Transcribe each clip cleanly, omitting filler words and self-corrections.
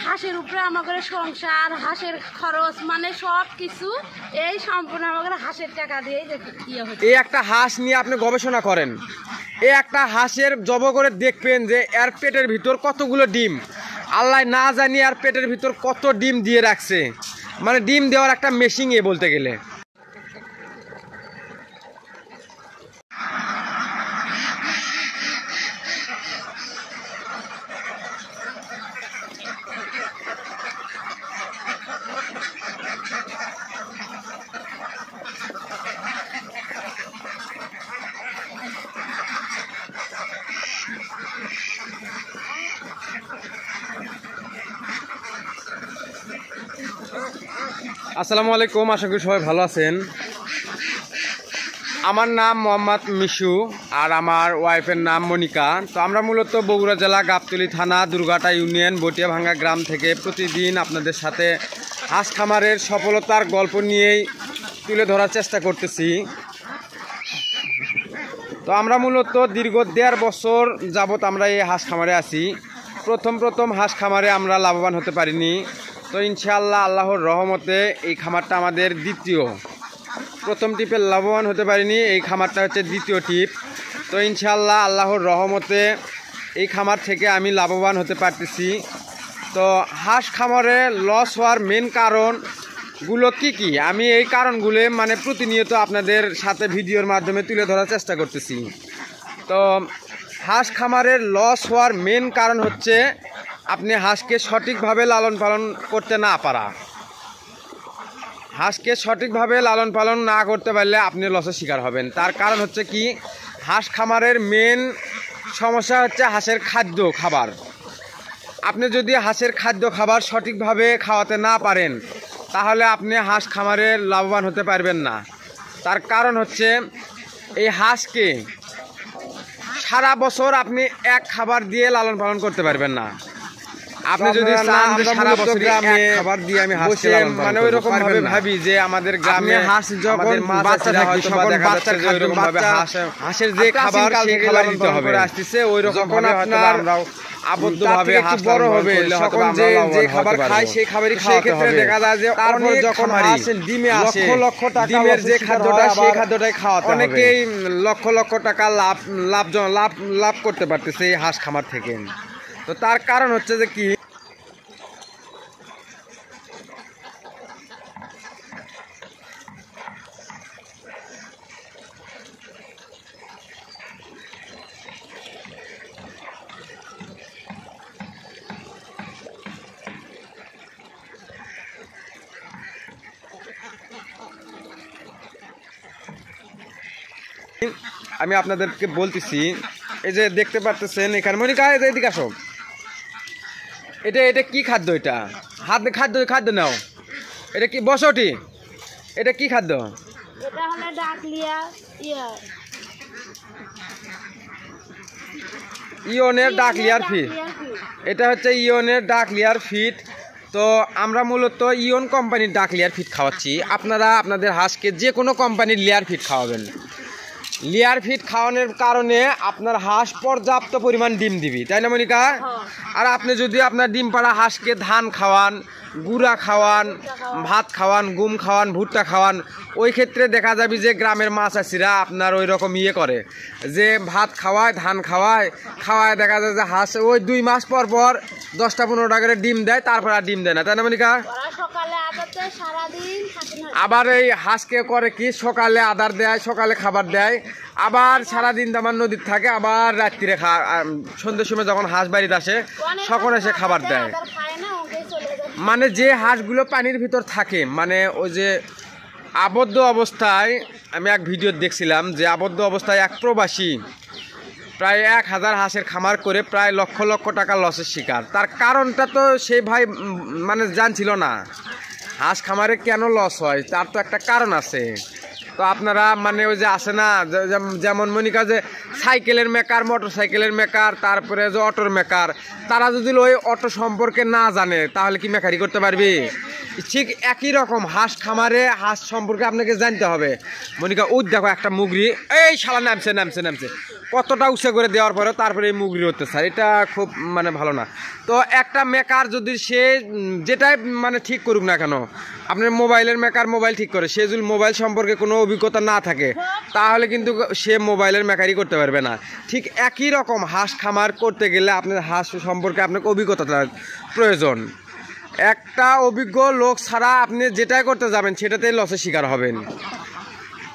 হাঁসের উপরে আমাদের সংসার, হাঁসের খরচ মানে সব কিছু এই সম্পূর্ণ আমাদের হাঁসের টাকা দিয়েই এই একটা হাঁস নিয়ে আপনি গবেষণা করেন, এই একটা হাঁসের জব করে দেখবেন যে এর পেটের ভিতর কতগুলো ডিম, আল্লাহ না জানি আর পেটের ভিতর কত ডিম দিয়ে রাখছে, মানে ডিম দেওয়ার একটা মেশিন এ বলতে গেলে। আসসালামু আলাইকুম, আশা করি সবাই ভালো আছেন। আমার নাম মোহাম্মদ মিশু আর আমার ওয়াইফের নাম মনিকা। তো আমরা মূলত বগুড়া জেলা গাবতলী থানা দুর্গাটা ইউনিয়ন বটিয়াভাঙ্গা গ্রাম থেকে প্রতিদিন আপনাদের সাথে হাঁস খামারের সফলতার গল্প নিয়েই তুলে ধরার চেষ্টা করতেছি। তো আমরা মূলত দীর্ঘ 1.5 বছর যাবৎ আমরা এই হাঁস খামারে আছি। প্রথম হাঁস খামারে আমরা লাভবান হতে পারিনি, তো ইনশাআল্লাহ আল্লাহর রহমতে এই খামারটা আমাদের দ্বিতীয়। প্রথম টিপে লাভবান হতে পারিনি, এই খামারটা হচ্ছে দ্বিতীয় টিপ। তো ইনশাআল্লাহ আল্লাহর রহমতে এই খামার থেকে আমি লাভবান হতে পারতেছি। তো হাঁস খামারে লস হওয়ার মেন কারণগুলো কি আমি এই কারণগুলো মানে প্রতিনিয়ত আপনাদের সাথে ভিডিওর মাধ্যমে তুলে ধরার চেষ্টা করতেছি। তো হাঁস খামারের লস হওয়ার মেন কারণ হচ্ছে আপনি হাঁসকে সঠিকভাবে লালন পালন করতে না পারা। হাঁসকে সঠিকভাবে লালন পালন না করতে পারলে আপনি লসের শিকার হবেন। তার কারণ হচ্ছে কি, হাঁস খামারের মেন সমস্যা হচ্ছে হাঁসের খাদ্য খাবার। আপনি যদি হাঁসের খাদ্য খাবার সঠিকভাবে খাওয়াতে না পারেন তাহলে আপনি হাঁস খামারে লাভবান হতে পারবেন না। তার কারণ হচ্ছে এই হাঁসকে সারা বছর আপনি এক খাবার দিয়ে লালন পালন করতে পারবেন না। আপনি যদি চান যে সারা বছর খাবার দিয়ে আমি হাঁসকে লালন পালন মানে ওইরকম ভাবে ভাবি যে আমাদের গ্রামে হাঁস যখন বাচ্চা থাকে তখন বাচ্চার ওইরকম ভাবে হাঁসের যে খাবার সেই খাবার দিতে হবে আসতেছে, ওইরকম ভাবে হয়তো আমরাও আবদ্ধভাবে হাঁস বড় হবে তখন যে খাবার খায় সেই খাবারই খাওয়াতে হবে। দেখা যায় যে তারপর যখন হাঁস ডিমে আসে লক্ষ টাকা ডিমের যে খাদ্যটা সেই খাদ্যটাই খাওয়াতে হবে। অনেকেই লক্ষ টাকা লাভ করতে পারতেছে এই হাঁস খামার থেকে। তো তার কারণ হচ্ছে যে কি, আমি আপনাদেরকে বলতেছি, এই যে দেখতে পারতেছেন এখানে মনিকা এদিকে আসো, এটা কি খাদ্য? এটা খাদ্য নাও, এটা কি বসটি? এটা কি খাদ্য? এটা হলো ডাকলিয়া ইয়নের ডাকলিয়ার ফিড। এটা হচ্ছে ইয়নের ডাকলিয়ার ফিড। তো আমরা মূলত ইয়ন কোম্পানির ডাকলিয়ার ফিড খাওয়াচ্ছি। আপনারা আপনাদের হাঁসকে যে কোনো কোম্পানির লেয়ার ফিড খাওয়াবেন। লেয়ার ফিড খাওয়ানোর কারণে আপনার হাঁস পর্যাপ্ত পরিমাণ ডিম দিবি, তাই না মনিকা? আর আপনি যদি আপনার ডিম পাড়া হাঁসকে ধান খাওয়ান, গুঁড়া খাওয়ান, ভাত খাওয়ান, গুম খাওয়ান, ভুট্টা খাওয়ান, ওই ক্ষেত্রে দেখা যাবে যে গ্রামের মাছ চাষিরা আপনার ওই রকম করে যে ভাত খাওয়ায়, ধান খাওয়ায় দেখা যায় যে হাঁস ওই 2 মাস পর 10-15টা করে ডিম দেয়, তারপর আর ডিম দেয় না, তাই না মনিকা? আবার এই হাঁসকে করে কি, সকালে আদার দেয়, সকালে খাবার দেয়, আবার সারাদিন আমার নদীর থাকে, আবার রাত্রিরে সন্ধ্যের সময় যখন হাঁস বাড়িতে আসে তখন এসে খাবার দেয়। মানে যে হাঁসগুলো পানির ভিতর থাকে, মানে ওই যে আবদ্ধ অবস্থায়, আমি এক ভিডিও দেখছিলাম যে আবদ্ধ অবস্থায় এক প্রবাসী প্রায় 1000 হাঁসের খামার করে প্রায় লক্ষ টাকা লসের শিকার। তার কারণটা তো সেই ভাই মানে জানছিল না হাঁস খামারে কেন লস হয়, তার তো একটা কারণ আছে। তো আপনারা মানে ওই যে আসে না, যেমন মনিকা যে সাইকেলের মেকার, মোটর সাইকেলের মেকার, তারপরে যে অটোর মেকার, তারা যদি ওই অটো সম্পর্কে না জানে তাহলে কি মেকারি করতে পারবি? ঠিক একই রকম হাঁস খামারে হাঁস সম্পর্কে আপনাকে জানতে হবে। মনিকা ওই দেখো একটা মুগরি, এই শালা নামছে নামছে নামছে, কতটা উঁচু করে দেওয়ার পরে তারপরে এই মুগরি হতে স্যার, এটা খুব মানে ভালো না। তো একটা মেকার যদি সে যেটাই মানে ঠিক করুক না কেন, আপনার মোবাইলের মেকার মোবাইল ঠিক করে, সে যদি মোবাইল সম্পর্কে কোনো অভিজ্ঞতা না থাকে তাহলে কিন্তু সে মোবাইলের মেকারই করতে পারবে না। ঠিক একই রকম হাঁস খামার করতে গেলে আপনার হাঁস সম্পর্কে আপনাকে অভিজ্ঞতার প্রয়োজন। একটা অভিজ্ঞ লোক ছাড়া আপনি যেটাই করতে যাবেন সেটাতেই লসের শিকার হবেন।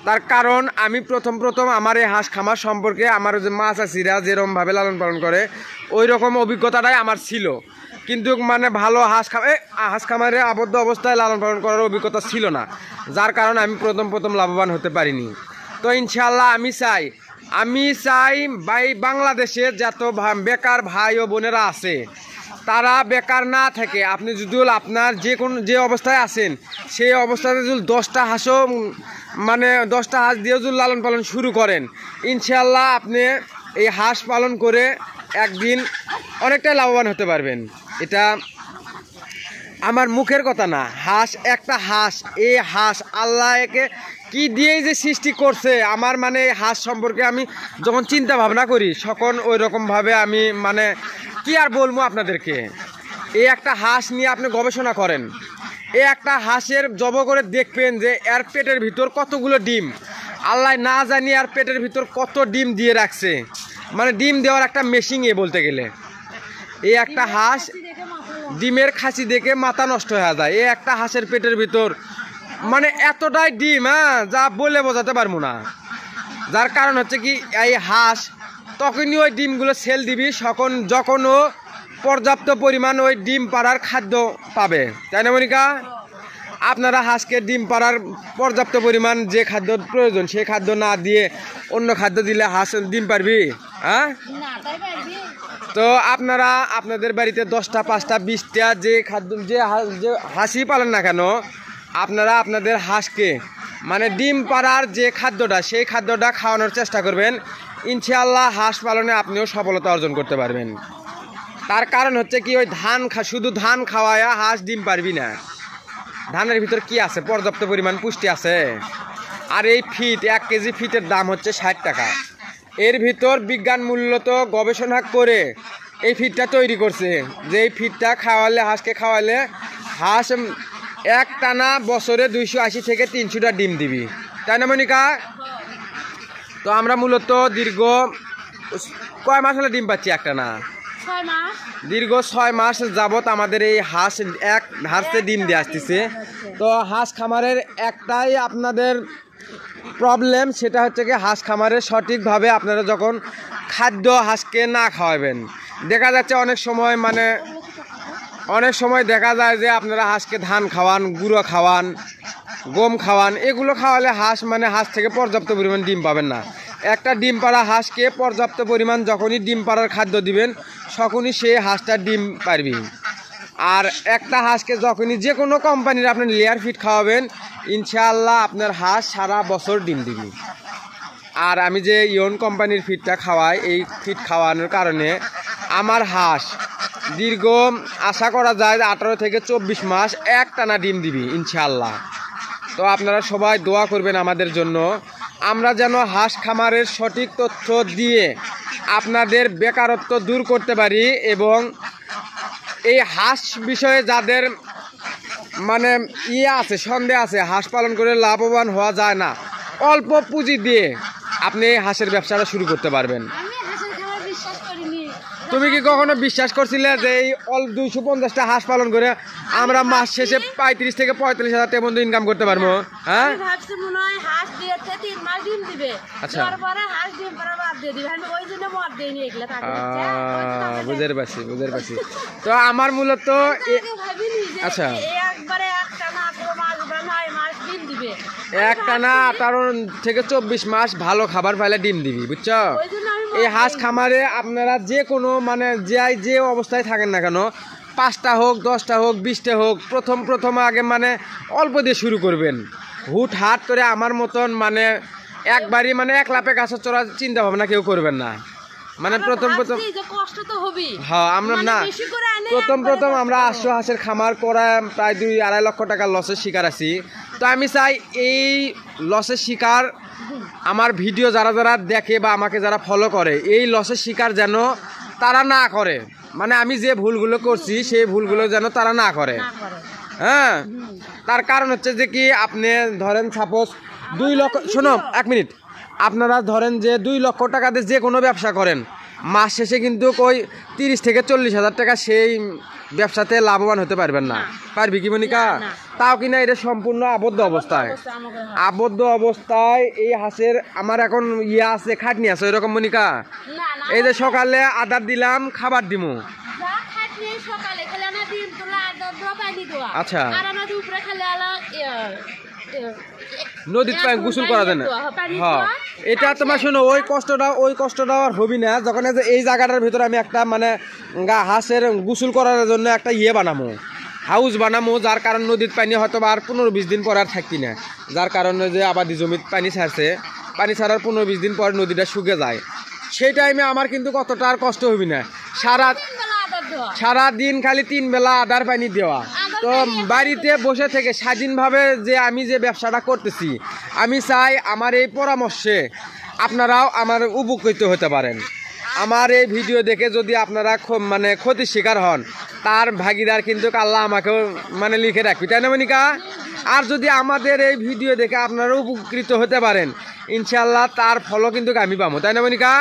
তার কারণ আমি প্রথম আমার এই হাঁস খামার সম্পর্কে আমার যে মাছ চাষিরা যেরকমভাবে লালন পালন করে ওই রকম অভিজ্ঞতাটাই আমার ছিল, কিন্তু মানে ভালো হাঁস খামারে আবদ্ধ অবস্থায় লালন পালন করার অভিজ্ঞতা ছিল না, যার কারণে আমি প্রথম লাভবান হতে পারিনি। তো ইনশাআল্লাহ আমি চাই বাংলাদেশে যত বেকার ভাই ও বোনেরা আছে তারা বেকার না থাকে, আপনি যদি আপনার যে অবস্থায় আছেন সেই অবস্থাতে যদি 10টা হাঁসও মানে 10টা হাঁস দিয়ে যদি লালন পালন শুরু করেন, ইনশাআল্লাহ আপনি এই হাঁস পালন করে একদিন অনেকটাই লাভবান হতে পারবেন। এটা আমার মুখের কথা না, একটা হাঁস, এই হাঁস আল্লাহ একে কি দিয়েই যে সৃষ্টি করছে, আমার মানে হাঁস সম্পর্কে আমি যখন চিন্তা ভাবনা করি তখন ওই রকমভাবে আমি মানে কি আর বলবো আপনাদেরকে। এই একটা হাঁস নিয়ে আপনি গবেষণা করেন, এই একটা হাঁসের জব করে দেখবেন যে এর পেটের ভিতর কতগুলো ডিম, আল্লাহ না জানি আর পেটের ভিতর কত ডিম দিয়ে রাখছে, মানে ডিম দেওয়ার একটা মেশিন বলতে গেলে। এই একটা হাঁস ডিমের খাসি দেখে মাথা নষ্ট হয়ে যায়, এই একটা হাঁসের পেটের ভিতর মানে এতটাই ডিম, যা বলে বোঝাতে পারবো না। যার কারণ হচ্ছে কি এই হাঁস তখনই ওই ডিমগুলো সেল দিবি যখন ও পর্যাপ্ত পরিমাণ ওই ডিম পাড়ার খাদ্য পাবে, তাই না মনিকা? আপনারা হাঁসকে ডিম পাড়ার পর্যাপ্ত পরিমাণ যে খাদ্য প্রয়োজন সেই খাদ্য না দিয়ে অন্য খাদ্য দিলে হাঁস ডিম পারবি? হ্যাঁ, তো আপনারা আপনাদের বাড়িতে 10টা 5টা 20টা যে খাদ্য যে হাঁসই পালেন না কেন, আপনারা আপনাদের হাঁসকে মানে ডিম পাড়ার যে খাদ্যটা সেই খাদ্যটা খাওয়ানোর চেষ্টা করবেন, ইনশাআল্লাহ হাঁস পালনে আপনিও সফলতা অর্জন করতে পারবেন। তার কারণ হচ্ছে কি ওই শুধু ধান খাওয়ায় হাঁস ডিম পারবি না, ধানের ভিতর কি আছে, পর্যাপ্ত পরিমাণ পুষ্টি আছে। আর এই ফিট 1 কেজি ফিটের দাম হচ্ছে 60 টাকা। এর ভিতর বিজ্ঞান মূল্যত গবেষণা করে এই ফিটটা তৈরি করছে, যে এই ফিটটা হাঁসকে খাওয়ালে হাঁস এক টানা বছরে 280 থেকে 300টা ডিম দিবি, তাই না মনিকা? তো আমরা মূলত দীর্ঘ কয় মাস হলে ডিম পাচ্ছি? একটা না, দীর্ঘ 6 মাস যাবত আমাদের এই হাঁসে ডিম দিয়ে আসতেছে। তো হাঁস খামারের একটাই আপনাদের প্রবলেম, সেটা হচ্ছে কি হাঁস খামারে সঠিকভাবে আপনারা যখন খাদ্য হাঁসকে না খাওয়াবেন, দেখা যাচ্ছে অনেক সময় দেখা যায় যে আপনারা হাঁসকে ধান খাওয়ান, গুঁড়ো খাওয়ান, গম খাওয়ান, এগুলো খাওয়ালে হাঁস থেকে পর্যাপ্ত পরিমাণ ডিম পাবেন না। একটা ডিম পাড়া হাঁসকে পর্যাপ্ত পরিমাণ যখনই ডিম পাড়ার খাদ্য দিবেন তখনই সে হাঁসটা ডিম পারবি। আর একটা হাঁসকে যখনই যে কোনো কোম্পানির আপনি লেয়ার ফিট খাওয়াবেন, ইনশাআল্লাহ আপনার হাঁস সারা বছর ডিম দিবি। আর আমি যে ইয়ন কোম্পানির ফিটটা খাওয়াই, এই ফিট খাওয়ানোর কারণে আমার হাঁস দীর্ঘ আশা করা যায় 18 থেকে 24 মাস একটানা ডিম দিবি ইনশাআল্লাহ। তো আপনারা সবাই দোয়া করবেন আমাদের জন্য, আমরা যেন হাঁস খামারের সঠিক তথ্য দিয়ে আপনাদের বেকারত্ব দূর করতে পারি, এবং এই হাঁস বিষয়ে যাদের মানে সন্দেহ আছে হাঁস পালন করে লাভবান হওয়া যায় না, অল্প পুঁজি দিয়ে আপনি হাঁসের ব্যবসাটা শুরু করতে পারবেন। তুমি কি কখনো বিশ্বাস করছিলে যে এই 250টা হাঁস পালন করে আমরা মাস শেষে 35 থেকে 45 হাজার টাকা পর্যন্ত ইনকাম করতে পারবো? হ্যাঁ, আচ্ছা, বুঝতে পারছি। তো আমার মূলত আচ্ছা একটানা 18 থেকে 24 মাস ভালো খাবার পাইলে ডিম দিবি, বুঝছো? এই হাঁস খামারে আপনারা যে কোনো যে অবস্থায় থাকেন না কেন, 5টা হোক 10টা হোক 20টা হোক, প্রথম আগে অল্প দিয়ে শুরু করবেন। হুটহাট করে আমার মতন একবারই 1 লাফে গাছের চড়ার চিন্তা ভাবনা কেউ করবেন না। মানে প্রথম কষ্ট তো হবেই। হ্যাঁ আমরা না প্রথম আমরা 800 হাঁসের খামার করা প্রায় 2-2.5 লক্ষ টাকা লসের শিকার আছি। তো আমি চাই এই লসের শিকার আমার ভিডিও যারা যারা দেখে বা আমাকে যারা ফলো করে এই লসের শিকার যেন তারা না করে, মানে আমি যে ভুলগুলো করছি সেই ভুলগুলো যেন তারা না করে। হ্যাঁ, তার কারণ হচ্ছে যে কি আপনি ধরেন সাপোজ 2 লক্ষ, শোনো 1 মিনিট, আপনারা ধরেন যে 2 লক্ষ টাকা দিয়ে যে কোনো ব্যবসা করেন, মাস শেষে কিন্তু ওই 30 থেকে 40 হাজার টাকা সেই ব্যবসাতে লাভবান হতে পারবেন না। পারবি কি মনিকা? তাও কিনা এটা সম্পূর্ণ আবদ্ধ অবস্থায় এই হাঁসের আমার এখন আছে, খাটনি আছে ওইরকম মনিকা। এই যে সকালে আদার দিলাম, খাবার দিমু, আচ্ছা নদীর পানি গোসল করা যায় না। হ্যাঁ, এটা তোমার শোনো ওই কষ্টটা আর হবি না যখন এই জায়গাটার ভিতরে আমি একটা মানে হাঁসের গোসল করার জন্য একটা বানামো, হাউস বানামো, যার কারণ নদীর পানি হয়তো আর 15-20 দিন পর আর থাকতি না, যার কারণে যে আবাদি জমির পানি ছাড়ছে, পানি ছাড়ার 15-20 দিন পর নদীটা শুকে যায়, সেই টাইমে আমার কিন্তু কতটা আর কষ্ট হবি না। সারা দিন খালি 3 বেলা আদার পানি দেওয়া। তো বাড়িতে বসে থেকে স্বাধীনভাবে যে আমি যে ব্যবসাটা করতেছি, আমি চাই আমার এই পরামর্শে আপনারাও আমার উপকৃত হতে পারেন। আমার এই ভিডিও দেখে যদি আপনারা মানে ক্ষতির শিকার হন, তার ভাগিদার কিন্তু আল্লাহ আমাকেও মানে লিখে রাখবি, তাই না মনিকা? আর যদি আমাদের এই ভিডিও দেখে আপনারা উপকৃত হতে পারেন, ইনশাল্লাহ তার ফলও কিন্তু আমি পাবো, তাই না মনিকা?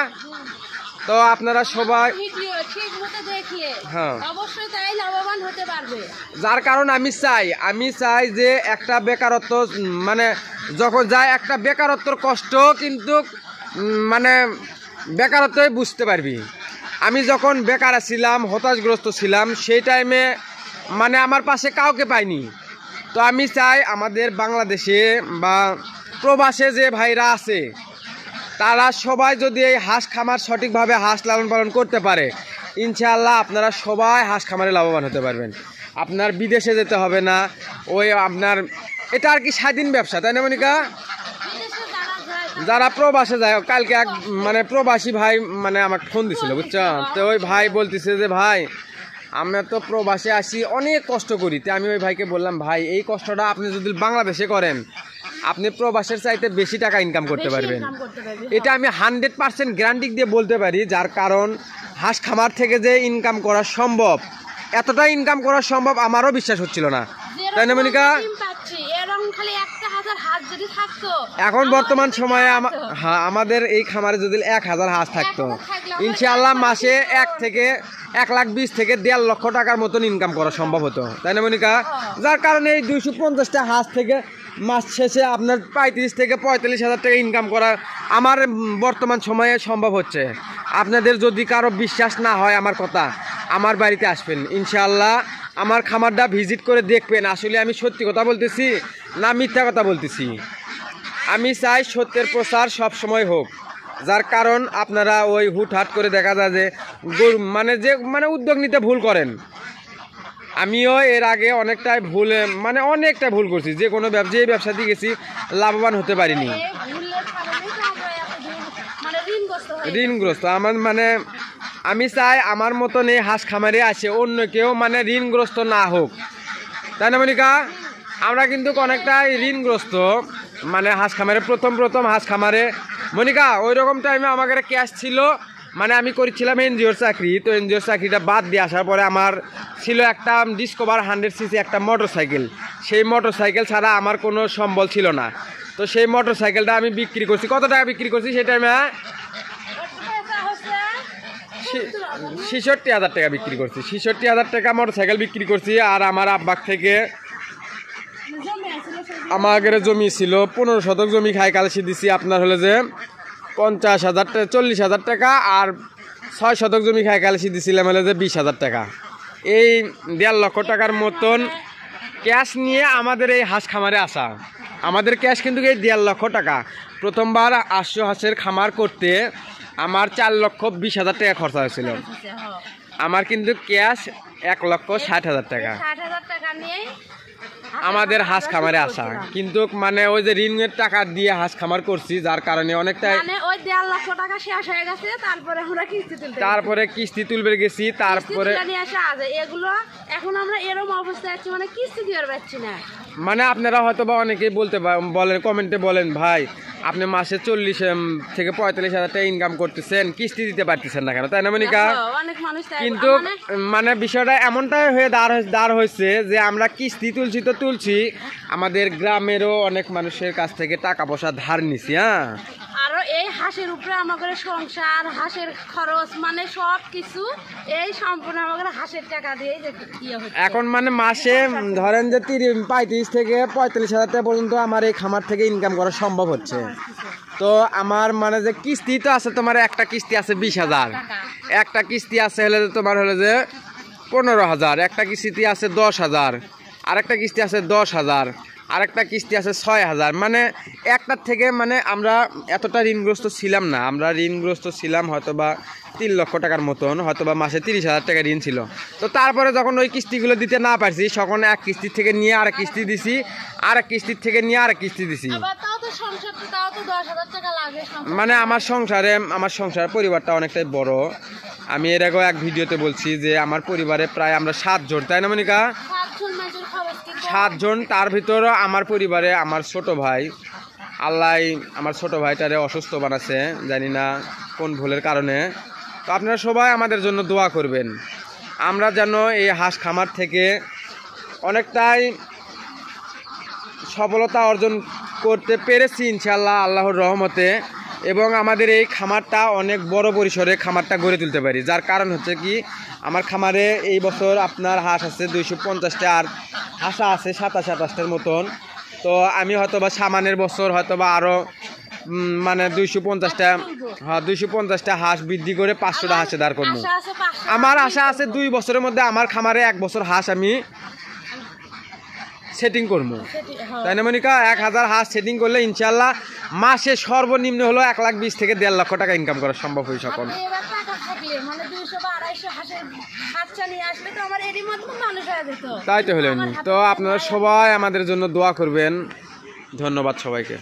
তো আপনারা সবাই হ্যাঁ, যার কারণ আমি চাই যে একটা বেকারত্ব মানে যখন যায় একটা বেকারত্বর কষ্ট কিন্তু মানে বেকারত্বই বুঝতে পারবি। আমি যখন বেকার ছিলাম, হতাশগ্রস্ত ছিলাম, সেই টাইমে মানে আমার পাশে কাউকে পাইনি। তো আমি চাই আমাদের বাংলাদেশে বা প্রবাসে যে ভাইরা আছে তারা সবাই যদি এই হাঁস খামার সঠিকভাবে হাঁস লালন পালন করতে পারে, ইনশাআল্লাহ আপনারা সবাই হাঁস খামারে লাভবান হতে পারবেন। আপনার বিদেশে যেতে হবে না, ওই আপনার এটা আর কি স্বাধীন ব্যবসা, তাই না মনিকা? যারা প্রবাসে যায়, কালকে এক মানে প্রবাসী ভাই মানে আমাকে ফোন দিছিল, বুঝছো? তো ওই ভাই বলতেছে যে ভাই আমরা তো প্রবাসে আসি, অনেক কষ্ট করি। তো আমি ওই ভাইকে বললাম, ভাই এই কষ্টটা আপনি যদি বাংলাদেশে করেন, আপনি প্রবাসের চাইতে বেশি টাকা ইনকাম করতে পারবেন। এটা আমি 100% গ্যারান্টি দিয়ে বলতে পারি। যার কারণ হাঁস খামার থেকে যে ইনকাম করা সম্ভব, এতটা ইনকাম করা সম্ভব আমারও বিশ্বাস হচ্ছিল না, তাই না মনিকা? এখন বর্তমান সময়ে আমাদের এই খামারে যদি 1000 হাঁস থাকতো, ইনশাআল্লাহ মাসে 1 থেকে 1.5 লক্ষ টাকার মতন ইনকাম করা সম্ভব হতো, তাই না মনিকা? যার কারণে এই 250টা হাঁস থেকে মাস শেষে আপনার 35 থেকে 45 হাজার টাকা ইনকাম করা আমার বর্তমান সময়ে সম্ভব হচ্ছে। আপনাদের যদি কারো বিশ্বাস না হয় আমার কথা, আমার বাড়িতে আসবেন, ইনশাআল্লাহ আমার খামারটা ভিজিট করে দেখবেন আসলে আমি সত্যি কথা বলতেছি না মিথ্যা কথা বলতেছি। আমি চাই সত্যের প্রচার সব সময় হোক। যার কারণ আপনারা ওই হুটহাট করে দেখা যায় যে মানে উদ্যোগ নিতে ভুল করেন। আমিও এর আগে অনেকটাই ভুল করছি, যে কোনো ব্যবসা দিয়ে গেছি, লাভবান হতে পারিনি, ঋণগ্রস্ত। আমার আমি চাই আমার মতন এই হাঁস খামারে আসে অন্য কেউ ঋণগ্রস্ত না হোক, তাই না মনিকা? আমরা কিন্তু অনেকটাই ঋণগ্রস্ত হাঁস খামারে প্রথম হাঁস খামারে মনিকা। ওই রকম টাইমে আমার কাছে ক্যাশ ছিল, আমি করেছিলাম এনজিওর চাকরি। তো এনজিওর চাকরিটা বাদ দিয়ে আসার পরে আমার ছিল একটা ডিসকভার 100cc একটা মোটরসাইকেল। সেই মোটরসাইকেল ছাড়া আমার কোনো সম্বল ছিল না। তো সেই মোটরসাইকেলটা আমি বিক্রি করছি। কত টাকা বিক্রি করছি সেই টাইমে? 66,000 টাকা বিক্রি করছি। 66,000 টাকা মোটরসাইকেল বিক্রি করছি। আর আমার আব্বাক থেকে আমাদের জমি ছিল 15 শতক জমি, খাই কালসি দিছি আপনার হলে যে 40,000 টাকা, আর 6 শতক জমি খাই কালসি দিছিলাম হলে যে 20,000 টাকা। এই 1.5 লক্ষ টাকার মতন ক্যাশ নিয়ে আমাদের এই হাঁস খামারে আসা। আমাদের ক্যাশ কিন্তু এই 1.5 লক্ষ টাকা। প্রথমবার 800 হাঁসের খামার করতে আমার 4,20,000 টাকা খরচা হয়েছিল। আমার কিন্তু ক্যাশ 1,60,000 টাকা। টাকা নিয়ে আমাদের হাঁস খামারে আসা, কিন্তু মানে ওই যে ঋণের টাকা দিয়ে হাঁস খামার করছি, যার কারণে অনেকটাই মানে ওই 1.5 লক্ষ টাকা শেষ হয়ে গেছে। তারপরে কিস্তি তুলবে গেছি, তারপরে নিয়ে আসা আছে এগুলো। এখন আমরা এরকম অবস্থায় আছি, মানে কিস্তি দিয়ে পাচ্ছি না। মানে আপনারা হয়তো বা অনেকেই বলেন কমেন্টে বলেন, ভাই আপনি মাসে 40 থেকে 45,000 টাকা ইনকাম করতেছেন, কিস্তি দিতে পারতেছেন না কেন, তাই না মনিকা? অনেক মানুষ কিন্তু মানে বিষয়টা এমনটাই হয়ে দাঁড় হয়েছে যে আমরা কিস্তি তুলছি তো তুলছি, আমাদের গ্রামেরও অনেক মানুষের কাছ থেকে টাকা পয়সা ধার নিছি। হ্যাঁ, আরো এই হাঁসের উপরে আমাদের সংসার, হাঁসের খরচ, মানে সব কিছু এই সম্পূর্ণ আমাদের হাঁসের টাকা দিয়ে এখন মানে মাসে ধরেন যে 35 থেকে 45,000 টাকা পর্যন্ত আমার এই খামার থেকে ইনকাম করা সম্ভব হচ্ছে। তো আমার মানে যে কিস্তি তো আছে, তোমার একটা কিস্তি আছে 20,000, একটা কিস্তি আছে হলে তোমার হলো যে 15,000, একটা কিস্তি আছে 10,000, আরেকটা কিস্তি আছে 10,000, আরেকটা কিস্তি আছে 6,000। মানে একটার থেকে মানে আমরা এতটা ঋণগ্রস্ত ছিলাম না, আমরা ঋণগ্রস্ত ছিলাম হয়তো বা 3 লক্ষ টাকার মতন, হয়তো বা মাসে 30,000 টাকা ঋণ ছিল। তো তারপরে যখন ওই কিস্তিগুলো দিতে না পারছি, তখন এক কিস্তি থেকে নিয়ে আরেক কিস্তি দিছি, আরেক কিস্তির থেকে নিয়ে আরেক কিস্তি দিছি। মানে আমার সংসার পরিবারটা অনেকটাই বড়। আমি এর আগেও এক ভিডিওতে বলছি যে আমার পরিবারে প্রায় আমরা 7 জন, তাই না মনিকা? 7 জন। তার ভিতরে আমার পরিবারে আমার ছোট ভাই, আল্লাহ আমার ছোট ভাইটারে অসুস্থ বানাচ্ছে, জানি না কোন ভুলের কারণে। তো আপনারা সবাই আমাদের জন্য দোয়া করবেন, আমরা যেন এই হাঁস খামার থেকে অনেকটাই সফলতা অর্জন করতে পেরেছি ইনশাআল্লাহ, আল্লাহর রহমতে। এবং আমাদের এই খামারটা অনেক বড় পরিসরে খামারটা গড়ে তুলতে পারি, যার কারণ হচ্ছে কি আমার খামারে এই বছর আপনার হাঁস আছে 250টা, আর হাঁসা আছে 27-28টার মতন। তো আমি হয়তো বা সামানের বছর হয়তো বা আরও মানে 250টা হাঁস বৃদ্ধি করে 500টা হাঁসে দাঁড় করবো। আমার আশা আছে 2 বছরের মধ্যে আমার খামারে 1 বছর হাঁস আমি সেটিং করবো, তাই না মনিকা? 1000 হাঁস সেটিং করলে ইনশাল্লাহ মাসে সর্বনিম্ন হলো 1,20,000 থেকে 1.5 লক্ষ টাকা ইনকাম করা সম্ভব হয়ে সকল। তাই তো হলেন। তো আপনারা সবাই আমাদের জন্য দোয়া করবেন। ধন্যবাদ সবাইকে।